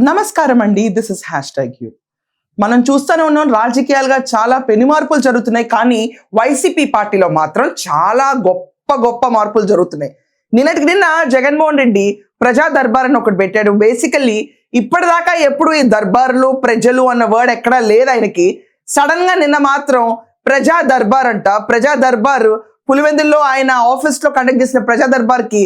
నమస్కారం అండి, this is #you. మనం చూస్తూనే ఉన్నాం, రాజకీయాలుగా చాలా పెను మార్పులు జరుగుతున్నాయి. కానీ వైసీపీ పార్టీలో మాత్రం చాలా గొప్ప గొప్ప మార్పులు జరుగుతున్నాయి. నిన్నటికి నిన్న జగన్మోహన్ రెడ్డి ప్రజా దర్బార్ అని ఒకటి పెట్టాడు. బేసికల్లీ ఇప్పటిదాకా ఎప్పుడు ఈ దర్బార్లు ప్రజలు అన్న వర్డ్ ఎక్కడా లేదు ఆయనకి. సడన్ గా నిన్న మాత్రం ప్రజా దర్బార్ అంట. ప్రజా దర్బార్ పులివెందుల్లో ఆయన ఆఫీస్ లో కండక్ట్ చేసిన ప్రజా దర్బార్ కి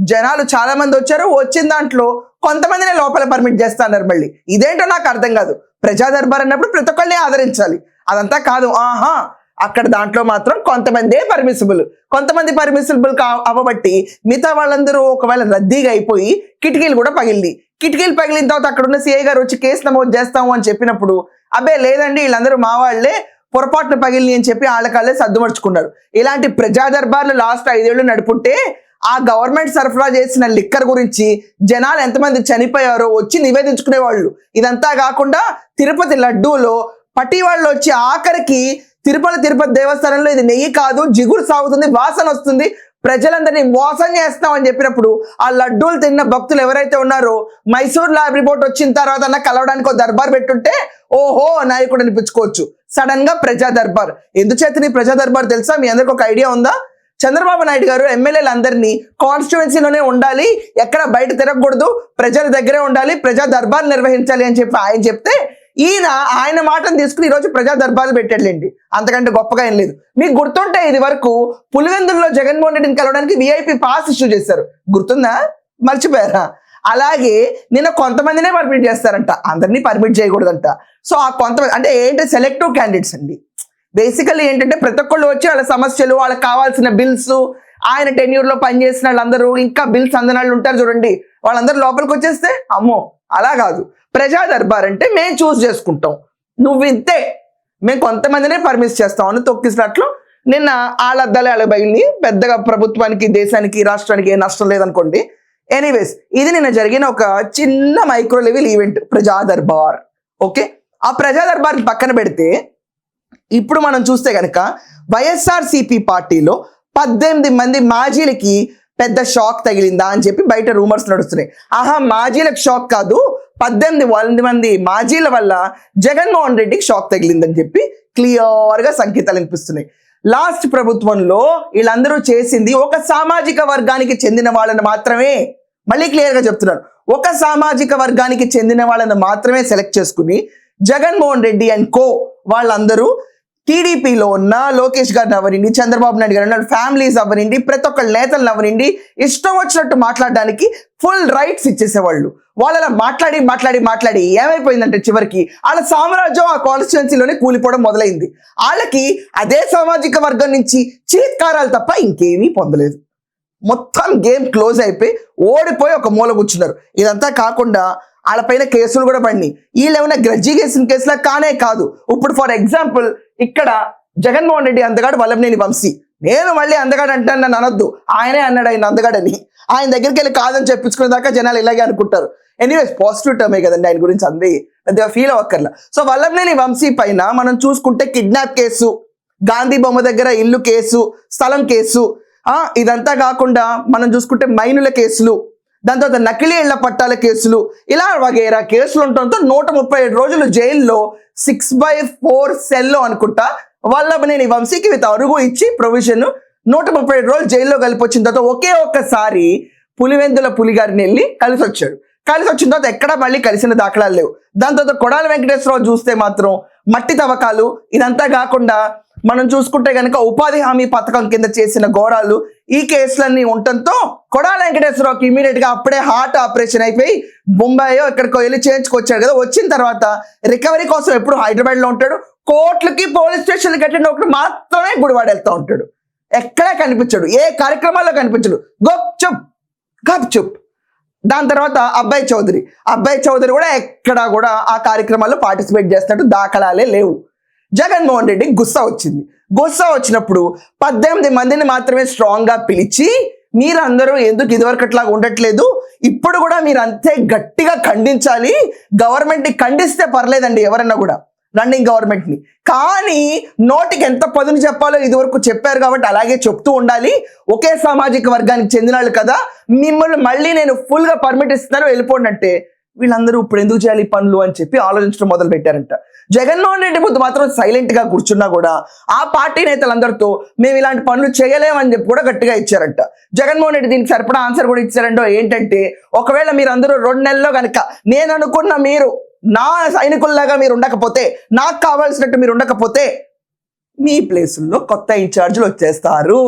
జనాలు చాలా మంది వచ్చారు. వచ్చిన దాంట్లో కొంతమందినే లోపల పర్మిట్ చేస్తున్నారు. మళ్ళీ ఇదేంటో నాకు అర్థం కాదు. ప్రజా దర్బార్ అన్నప్పుడు ప్రతి ఒక్కరిని ఆదరించాలి, అదంతా కాదు. అక్కడ దాంట్లో మాత్రం కొంతమందే పర్మిసిబుల్, కొంతమంది పర్మిసిబుల్ అవ్వబట్టి మిగతా వాళ్ళందరూ ఒకవేళ రద్దీగా అయిపోయి కిటికీలు కూడా పగిలింది. కిటికీలు పగిలిన తర్వాత అక్కడ ఉన్న సిఐ గారు వచ్చి కేసు నమోదు చేస్తాము అని చెప్పినప్పుడు, అబ్బే లేదండి వీళ్ళందరూ మా వాళ్లే, పొరపాటున పగిలిని అని చెప్పి వాళ్ళకాళ్ళే సర్దుమర్చుకున్నారు. ఇలాంటి ప్రజా దర్బార్లు లాస్ట్ 5 ఏళ్ళు నడుపుంటే ఆ గవర్నమెంట్ సరఫరా చేసిన లిక్కర్ గురించి జనాలు ఎంతమంది చనిపోయారో వచ్చి నివేదించుకునేవాళ్ళు. ఇదంతా కాకుండా తిరుపతి లడ్డూలో పట్టి వాళ్ళు వచ్చి ఆఖరికి తిరుపతి దేవస్థానంలో ఇది నెయ్యి కాదు జిగురు సాగుతుంది, వాసన వస్తుంది, ప్రజలందరినీ మోసం చేస్తామని చెప్పినప్పుడు ఆ లడ్డూలు తిన్న భక్తులు ఎవరైతే ఉన్నారో మైసూర్ ల్యాబ్ రిపోర్ట్ వచ్చిన తర్వాత కలవడానికి ఒక దర్బార్ పెట్టుంటే ఓహో నాయకుడు అనిపించుకోవచ్చు. సడన్ గా ప్రజా దర్బార్. ఎందుచేతని ప్రజా దర్బార్ తెలుసా? మీ అందరికి ఒక ఐడియా ఉందా? చంద్రబాబు నాయుడు గారు ఎమ్మెల్యేలు అందరినీ కాన్స్టిట్యువెన్సీలోనే ఉండాలి, ఎక్కడ బయట తిరగకూడదు, ప్రజల దగ్గరే ఉండాలి, ప్రజా దర్బార్ నిర్వహించాలి అని చెప్పి ఆయన చెప్తే ఆయన మాటను తీసుకుని ఈరోజు ప్రజా దర్బార్లు పెట్టాడులేండి. అంతకంటే గొప్పగా ఏం లేదు. మీకు గుర్తుంటే ఇది వరకు పులివెందుల్లో జగన్మోహన్ రెడ్డిని కలవడానికి VIP పాస్ ఇష్యూ చేశారు, గుర్తుందా? మర్చిపోయారా? అలాగే నిన్న కొంతమందినే పర్మిట్ చేస్తారంట, అందరినీ పర్మిట్ చేయకూడదంట. సో ఆ కొంతమంది అంటే ఏంటి, సెలెక్టివ్ క్యాండిడేట్స్ అండి. బేసికల్లీ ఏంటంటే ప్రతి ఒక్కళ్ళు వచ్చి వాళ్ళ సమస్యలు, వాళ్ళకి కావాల్సిన బిల్స్, ఆయన టెన్యూర్ లో పనిచేసిన వాళ్ళందరూ, ఇంకా బిల్స్ అందనాళ్ళు ఉంటారు చూడండి, వాళ్ళందరూ లోపలికి వచ్చేస్తే అమ్మో అలా కాదు. ప్రజా దర్బార్ అంటే మేము చూస్ చేసుకుంటాం, నువ్వు ఇంతే, మేము కొంతమందినే పర్మిట్ చేస్తాం అని తొక్కిసినట్లు నిన్న వాళ్ళ బయలుని పెద్దగా ప్రభుత్వానికి, దేశానికి, రాష్ట్రానికి ఏ నష్టం లేదనుకోండి. ఎనీవేస్ ఇది నిన్న జరిగిన ఒక చిన్న మైక్రో లెవెల్ ఈవెంట్ ప్రజా దర్బార్. ఓకే, ఆ ప్రజా దర్బార్ పక్కన పెడితే ఇప్పుడు మనం చూస్తే కనుక వైఎస్ఆర్సీపీ పార్టీలో 18 మంది మాజీలకి పెద్ద షాక్ తగిలిందా అని చెప్పి బయట రూమర్స్ నడుస్తున్నాయి. మాజీలకు షాక్ కాదు, 18 మంది మాజీల వల్ల జగన్మోహన్ రెడ్డికి షాక్ తగిలిందని చెప్పి క్లియర్ గా సంకేతాలు వినిపిస్తున్నాయి. లాస్ట్ ప్రభుత్వంలో వీళ్ళందరూ చేసింది ఒక సామాజిక వర్గానికి చెందిన వాళ్ళని మాత్రమే, మళ్ళీ క్లియర్ గా చెప్తున్నారు, ఒక సామాజిక వర్గానికి చెందిన వాళ్ళని మాత్రమే సెలెక్ట్ చేసుకుని జగన్మోహన్ రెడ్డి అండ్ కో వాళ్ళందరూ టీడీపీలో ఉన్న లోకేష్ గారిని అవనండి, చంద్రబాబు నాయుడు గారు ఫ్యామిలీస్ అవనండి, ప్రతి ఒక్కళ్ళ నేతలను అవనండి, ఇష్టం వచ్చినట్టు మాట్లాడడానికి ఫుల్ రైట్స్ ఇచ్చేసేవాళ్ళు. వాళ్ళ మాట్లాడి ఏమైపోయిందంటే చివరికి వాళ్ళ సామ్రాజ్యం ఆ కాన్స్టిట్యువెన్సీలోనే కూలిపోవడం మొదలైంది. వాళ్ళకి అదే సామాజిక వర్గం నుంచి చీత్కారాలు తప్ప ఇంకేమీ పొందలేదు. మొత్తం గేమ్ క్లోజ్ అయిపోయి ఓడిపోయి ఒక మూల కూర్చున్నారు. ఇదంతా కాకుండా వాళ్ళపైన కేసులు కూడా పడినాయి. వీళ్ళేమైనా గ్రజ్జి చేసిన కేసులా కానే కాదు. ఇప్పుడు ఫర్ ఎగ్జాంపుల్ ఇక్కడ జగన్మోహన్ రెడ్డి అందగాడు వల్లభనేని వంశీ, నేను మళ్ళీ అందగాడు అంటాను నన్ను అనొద్దు, ఆయనే అన్నాడు ఆయన అందగాడని. ఆయన దగ్గరికి వెళ్ళి కాదని చెప్పించుకునే దాకా జనాలు ఇలాగే అనుకుంటారు. ఎనీవేస్ పాజిటివ్ టర్మే కదండి, ఆయన గురించి అందే పెద్దగా ఫీల్ అవ్వక్కర్లా. సో వల్లభనేని వంశీ పైన మనం చూసుకుంటే కిడ్నాప్ కేసు, గాంధీ బొమ్మ దగ్గర ఇల్లు కేసు, స్థలం కేసు, ఇదంతా కాకుండా మనం చూసుకుంటే మైనుల కేసులు, దాని తర్వాత నకిలీ ఇళ్ల పట్టాల కేసులు, ఇలా వగేరా కేసులు ఉండటంతో 137 రోజులు జైల్లో 6/4 సెల్లో అనుకుంటా వల్లభనేని వంశీకి విత్ అరుగు ఇచ్చి ప్రొవిజన్ 137 రోజులు జైల్లో కలిపి వచ్చిన తర్వాత ఒకే ఒక్కసారి పులివెందుల పులిగారిని వెళ్ళి కలిసి వచ్చిన తర్వాత ఎక్కడా మళ్ళీ కలిసిన దాఖలాలు లేవు. దాని తర్వాత కొడాల వెంకటేశ్వరరావు చూస్తే మాత్రం మట్టి తవ్వకాలు, ఇదంతా కాకుండా మనం చూసుకుంటే కనుక ఉపాధి హామీ పథకం కింద చేసిన ఘోరాలు, ఈ కేసులన్నీ ఉండటంతో కొడాల వెంకటేశ్వరరావుకి ఇమీడియట్ గా అప్పుడే హార్ట్ ఆపరేషన్ అయిపోయి బొంబాయో ఎక్కడికో వెళ్ళి చేయించుకొచ్చాడు కదా. వచ్చిన తర్వాత రికవరీ కోసం ఎప్పుడు హైదరాబాద్ లో ఉంటాడు, కోర్టులకి పోలీస్ స్టేషన్లకి అటెండ్ ఒకటి మాత్రమే గుడివాడ వెళ్తూ ఉంటాడు, ఎక్కడా కనిపించాడు, ఏ కార్యక్రమాల్లో కనిపించడు, గప్ చుప్. దాని తర్వాత అబ్బాయి చౌదరి కూడా ఎక్కడా కూడా ఆ కార్యక్రమాల్లో పార్టిసిపేట్ చేస్తున్నట్టు దాఖలాలే లేవు. జగన్మోహన్ రెడ్డి గుస్సా వచ్చినప్పుడు 18 మందిని మాత్రమే స్ట్రాంగ్ గా పిలిచి మీరందరూ ఎందుకు ఇదివరకట్లాగా ఉండట్లేదు, ఇప్పుడు కూడా మీరు అంతే గట్టిగా ఖండించాలి, గవర్నమెంట్ ని ఖండిస్తే పర్లేదండి ఎవరన్నా కూడా, రన్నింగ్ గవర్నమెంట్ ని, కానీ నోటికి ఎంత పదును చెప్పాలో ఇదివరకు చెప్పారు కాబట్టి అలాగే చెప్తూ ఉండాలి, ఒకే సామాజిక వర్గానికి చెందిన వాళ్ళు కదా, మిమ్మల్ని మళ్ళీ నేను ఫుల్ గా పర్మిట్ ఇస్తాను వెళ్ళిపోండి అంటే వీళ్ళందరూ ఇప్పుడు ఎందుకు చేయాలి ఈ పనులు అని చెప్పి ఆలోచించడం మొదలు పెట్టారంట. జగన్మోహన్ రెడ్డి ముందు మాత్రం సైలెంట్ గా కూర్చున్నా కూడా ఆ పార్టీ నేతలందరితో మేము ఇలాంటి పనులు చేయలేమని చెప్పి కూడా గట్టిగా ఇచ్చారంట. జగన్మోహన్ రెడ్డి దీనికి సరిపడా ఆన్సర్ కూడా ఇచ్చారంటో ఏంటంటే, ఒకవేళ మీరు అందరూ 2 నెలల్లో కనుక నేను అనుకున్న మీరు నా సైనికుల్లాగా మీరు ఉండకపోతే, నాకు కావాల్సినట్టు మీరు ఉండకపోతే మీ ప్లేసుల్లో కొత్త ఇన్ఛార్జీలు వచ్చేస్తారు,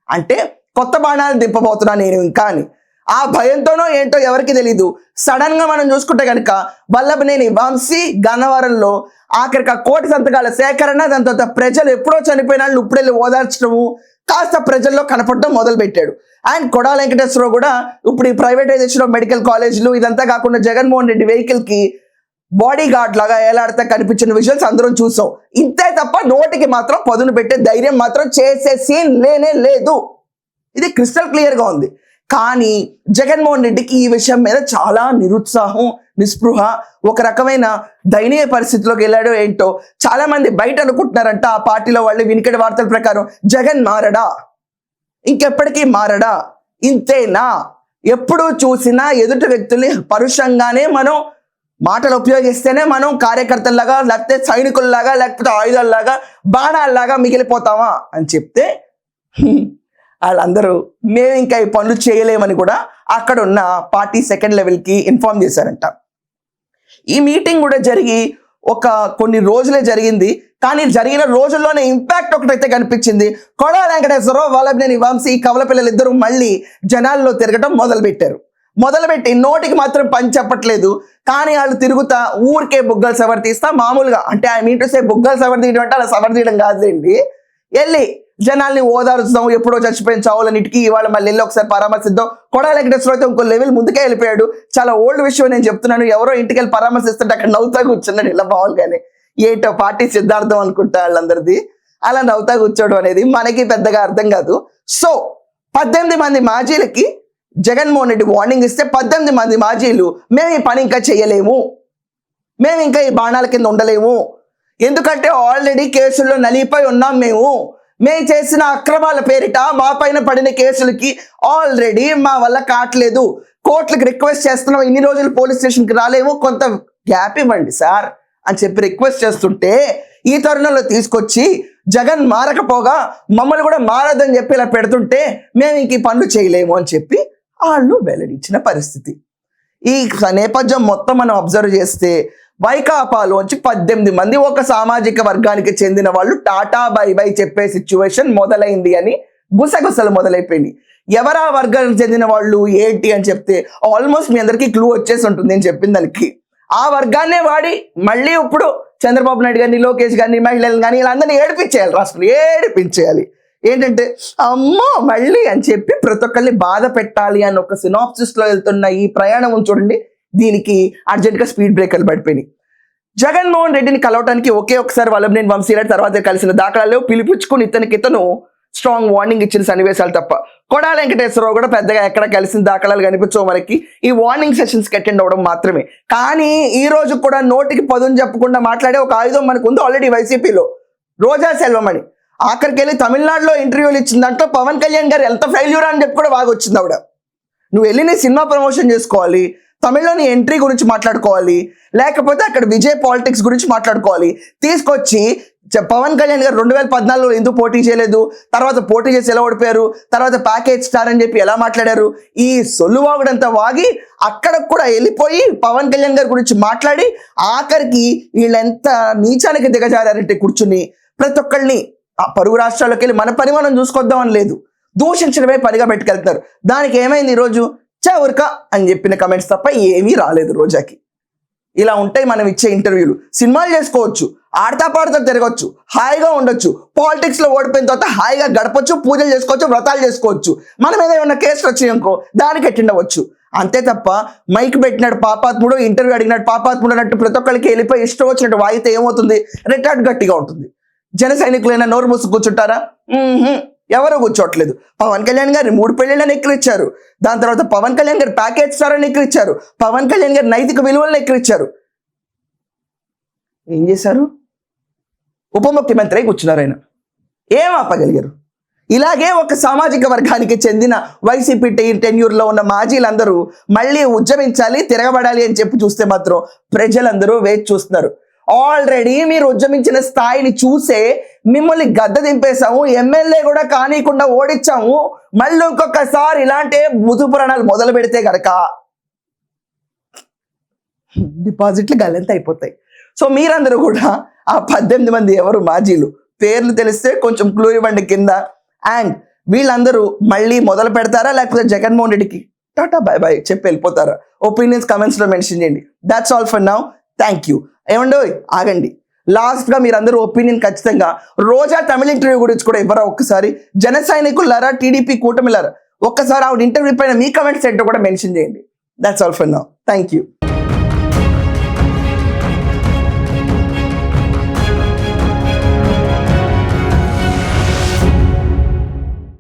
అంటే కొత్త బాణాలు దింపబోతున్నా నేను ఇంకా అని. ఆ భయంతోనో ఏంటో ఎవరికి తెలీదు, సడన్ గా మనం చూసుకుంటే కనుక వల్లభనేని వంశీ గన్నవరంలో ఆఖరికి 1 కోటి సంతకాల సేకరణ, దాని తర్వాత ప్రజలు ఎప్పుడో చనిపోయిన వాళ్ళు ఇప్పుడెళ్ళి ఓదార్చడము కాస్త ప్రజల్లో కనపడడం మొదలు పెట్టాడు. అండ్ కొడాల వెంకటేశ్వరరావు కూడా ఇప్పుడు ఈ ప్రైవేటైజేషన్ ఆఫ్ మెడికల్ కాలేజీలు ఇదంతా కాకుండా జగన్మోహన్ రెడ్డి వెహికల్ కి బాడీ గార్డ్ లాగా ఏలాడితే కనిపించిన విజువల్స్ అందరం చూసాం. ఇంతే తప్ప నోటికి మాత్రం పదును పెట్టే ధైర్యం మాత్రం చేసే సీన్ లేనే లేదు. ఇది క్రిస్టల్ క్లియర్ గా ఉంది. కానీ జగన్మోహన్ రెడ్డికి ఈ విషయం మీద చాలా నిరుత్సాహం, నిస్పృహ, ఒక రకమైన దయనీయ పరిస్థితిలోకి వెళ్ళాడో ఏంటో చాలా మంది బయట అనుకుంటున్నారంట. ఆ పార్టీలో వాళ్ళు వినికిడి వార్తల ప్రకారం జగన్ మారడా, ఇంకెప్పటికీ మారడా, ఇంతేనా, ఎప్పుడు చూసినా ఎదుటి వ్యక్తుల్ని పరుషంగానే మనం మాటలు ఉపయోగిస్తేనే మనం కార్యకర్తల్లాగా, లేకపోతే సైనికుల్లాగా, లేకపోతే ఆయుధాల్లాగా, బాణాల్లాగా మిగిలిపోతామా అని చెప్తే వాళ్ళందరూ మేము ఇంకా ఈ పనులు చేయలేమని కూడా అక్కడ ఉన్న పార్టీ సెకండ్ లెవెల్కి ఇన్ఫార్మ్ చేశారంట. ఈ మీటింగ్ కూడా జరిగి కొన్ని రోజులే జరిగింది, కానీ జరిగిన రోజుల్లోనే ఇంపాక్ట్ ఒకటైతే కనిపించింది. కొడాల వెంకటేశ్వరరావు, వల్లభనేని వంశీ, కవల పిల్లలు ఇద్దరు మళ్ళీ జనాల్లో తిరగడం మొదలుపెట్టి నోటికి మాత్రం పని చెప్పట్లేదు, కానీ వాళ్ళు తిరుగుతా ఊరికే బుగ్గలు సవర్ తీస్తా మామూలుగా, అంటే ఐ మీన్ టు సే బుగ్గలు సవర్ తీయడం అంటే అలా సవర్ తీయడం కాదులేండి, వెళ్ళి జనాల్ని ఓదారుస్తాం, ఎప్పుడో చచ్చిపోయిన చావులన్నిటికీ ఇవాళ మళ్ళీ వెళ్ళి ఒకసారి పరామర్శిద్దాం. కొడాల వెంకటేశ్వరరావు అయితే ఇంకో లెవెల్ ముందుకే వెళ్ళిపోయాడు. చాలా ఓల్డ్ విషయం నేను చెప్తున్నాను, ఎవరో ఇంటికి వెళ్ళి పరామర్శిస్తుంటే అక్కడ నవ్వుతా కూర్చున్నాడు ఇలా మామూలుగానే, ఏంటో పార్టీ సిద్ధార్థం అనుకుంటా వాళ్ళందరిది, అలా నవ్వుతా కూర్చోవడం అనేది మనకి పెద్దగా అర్థం కాదు. సో 18 మంది మాజీలకి జగన్మోహన్ రెడ్డి వార్నింగ్ ఇస్తే 18 మంది మాజీలు మేము ఈ పని ఇంకా చేయలేము, మేము ఇంకా ఈ బాణాల కింద ఉండలేము, ఎందుకంటే ఆల్రెడీ కేసుల్లో నలిగిపోయి ఉన్నాం, మేము చేసిన అక్రమాల పేరిట మా పైన పడిన కేసులకి ఆల్రెడీ మా వల్ల కావట్లేదు, కోర్టులకు రిక్వెస్ట్ చేస్తున్నాం, ఇన్ని రోజులు పోలీస్ స్టేషన్కి రాలేము, కొంత గ్యాప్ ఇవ్వండి సార్ అని చెప్పి రిక్వెస్ట్ చేస్తుంటే ఈ తరుణంలో తీసుకొచ్చి జగన్ మారకపోగా మమ్మల్ని కూడా మారదని చెప్పి ఇలా పెడుతుంటే మేము ఇంక ఈ పనులు చేయలేము అని చెప్పి వాళ్ళు వెల్లడించిన పరిస్థితి. ఈ నేపథ్యం మొత్తం మనం అబ్జర్వ్ చేస్తే వైకాపాలోంచి 18 మంది ఒక సామాజిక వర్గానికి చెందిన వాళ్ళు టాటా బై బై చెప్పే సిచ్యువేషన్ మొదలైంది అని గుసగుసలు మొదలైపోయింది. ఎవరా వర్గానికి చెందిన వాళ్ళు ఏంటి అని చెప్తే ఆల్మోస్ట్ మీ అందరికీ క్లూ వచ్చేసి ఉంటుంది నేను చెప్పిన దానికి. ఆ వర్గాన్నే వాడి మళ్ళీ ఇప్పుడు చంద్రబాబు నాయుడు గారిని, లోకేష్ గారిని, మహిళలు కానీ వీళ్ళందరినీ ఏడిపించేయాలి, రాష్ట్రంలో ఏడిపించేయాలి. ఏంటంటే అమ్మో మళ్ళీ అని చెప్పి ప్రతి ఒక్కరిని బాధ పెట్టాలి అని ఒక సినాప్సిస్ లో వెళ్తున్న ఈ ప్రయాణం చూడండి, దీనికి అర్జెంట్గా స్పీడ్ బ్రేకర్లు పడిపోయినాయి. జగన్మోహన్ రెడ్డిని కలవటానికి ఒకసారి వల్లభనేని వంశీ తర్వాత కలిసిన దాఖలాలు పిలిపించుకుని ఇతను స్ట్రాంగ్ వార్నింగ్ ఇచ్చిన సన్నివేశాలు తప్ప కొడాల వెంకటేశ్వరరావు కూడా పెద్దగా ఎక్కడ కలిసిన దాఖలాలు కనిపించవు మనకి. ఈ వార్నింగ్ సెషన్స్కి అటెండ్ అవ్వడం మాత్రమే. కానీ ఈ రోజు కూడా నోటికి పదును చెప్పకుండా మాట్లాడే ఒక ఆయుధం మనకు ఉంది ఆల్రెడీ వైసీపీలో, రోజా సెల్వమణి. ఆఖరికి వెళ్ళి తమిళనాడులో ఇంటర్వ్యూలు ఇచ్చిన దాంట్లో పవన్ కళ్యాణ్ గారు ఎంత ఫెయిల్యూర్ అని చెప్పి కూడా బాగా వచ్చింది ఆవిడ. నువ్వు వెళ్ళి నీ సినిమా ప్రమోషన్ చేసుకోవాలి, తమిళలోని ఎంట్రీ గురించి మాట్లాడుకోవాలి, లేకపోతే అక్కడ విజయ్ పాలిటిక్స్ గురించి మాట్లాడుకోవాలి. తీసుకొచ్చి పవన్ కళ్యాణ్ గారు 2014లో ఎందుకు పోటీ చేయలేదు, తర్వాత పోటీ చేసి ఎలా ఓడిపోయారు, తర్వాత ప్యాకేజ్ స్టార్ అని చెప్పి ఎలా మాట్లాడారు, ఈ సొల్లువాగుడంతా వాగి అక్కడ కూడా వెళ్ళిపోయి పవన్ కళ్యాణ్ గారి గురించి మాట్లాడి ఆఖరికి వీళ్ళెంత నీచానికి దిగజారంటే కూర్చుని ప్రతి ఒక్కళ్ళని ఆ పరుగు రాష్ట్రాల్లోకి వెళ్ళి మన పని మనం చూసుకొద్దామని లేదు, దూషించడమే పనిగా పెట్టుకెళ్తున్నారు. దానికి ఏమైంది ఈరోజు చవరిక అని చెప్పిన కమెంట్స్ తప్ప ఏమీ రాలేదు రోజాకి. ఇలా ఉంటాయి మనం ఇచ్చే ఇంటర్వ్యూలు. సినిమాలు చేసుకోవచ్చు, ఆడతా పాడుతా తిరగచ్చు, హాయిగా ఉండొచ్చు, పాలిటిక్స్ లో ఓడిపోయిన తర్వాత హాయిగా గడపచ్చు, పూజలు చేసుకోవచ్చు, వ్రతాలు చేసుకోవచ్చు. మన మీద ఏమన్నా కేసులు వచ్చాయనుకో దానికి అటెండ్ అవ్వచ్చు. అంతే తప్ప మైక్ పెట్టినాడు పాపాత్ముడు, ఇంటర్వ్యూ అడిగినాడు పాపాత్ముడు అన్నట్టు ప్రతి ఒక్కరికి వెళ్ళిపోయి ఇష్టం వచ్చినట్టు వాయితే ఏమవుతుంది, రికార్డ్ గట్టిగా ఉంటుంది. జన సైనికులైనా నోరు మూసి కూర్చుంటారా? ఎవరు కూర్చోట్లేదు. పవన్ కళ్యాణ్ గారిని 3 పెళ్లిళ్ళని ఎక్కిరిచ్చారు, దాని తర్వాత పవన్ కళ్యాణ్ గారు ప్యాకేజ్ స్టార్ అని ఎక్కిరిచ్చారు, పవన్ కళ్యాణ్ గారి నైతిక విలువలను ఎక్కిరిచ్చారు. ఏం చేశారు? ఉప ముఖ్యమంత్రి కూర్చున్నారు ఆయన. ఏం ఆపగలిగారు? ఇలాగే ఒక సామాజిక వర్గానికి చెందిన వైసీపీ టెన్యూర్లో ఉన్న మాజీలందరూ మళ్ళీ ఉద్యమించాలి, తిరగబడాలి అని చెప్పి చూస్తే మాత్రం ప్రజలందరూ వేచి చూస్తున్నారు. ఆల్రెడీ మీరు ఉద్యమించిన స్థాయిని చూసే మిమ్మల్ని గద్ద దింపేశాము, ఎమ్మెల్యే కూడా కానీకుండా ఓడించాము. మళ్ళీ ఇంకొకసారి ఇలాంటి బుధు పురాణాలు మొదలు పెడితే గనక డిపాజిట్లు గల్లంత అయిపోతాయి. సో మీరందరూ కూడా ఆ 18 మంది ఎవరు మాజీలు పేర్లు తెలిస్తే కొంచెం క్లూ ఇవ్వండి కింద. అండ్ వీళ్ళందరూ మళ్ళీ మొదలు పెడతారా, లేకపోతే జగన్మోహన్ రెడ్డికి టాటా బై బై చెప్పి వెళ్ళిపోతారా? ఒపీనియన్స్ కమెంట్స్ లో మెన్షన్ చేయండి. That's all for now. Thank you. ఏమండో ఆగండి, లాస్ట్ గా మీరందరూ ఒపీనియన్ ఖచ్చితంగా రోజా తమిళ ఇంటర్వ్యూ గురించి కూడా ఇవ్వరా ఒక్కసారి? జన సైనికులారా, టీడీపీ కూటమిలారా, ఒక్కసారి ఆవిడ ఇంటర్వ్యూ పైన మీ కమెంట్స్ ఏంటో కూడా మెన్షన్ చేయండి. That's all for now. Thank you.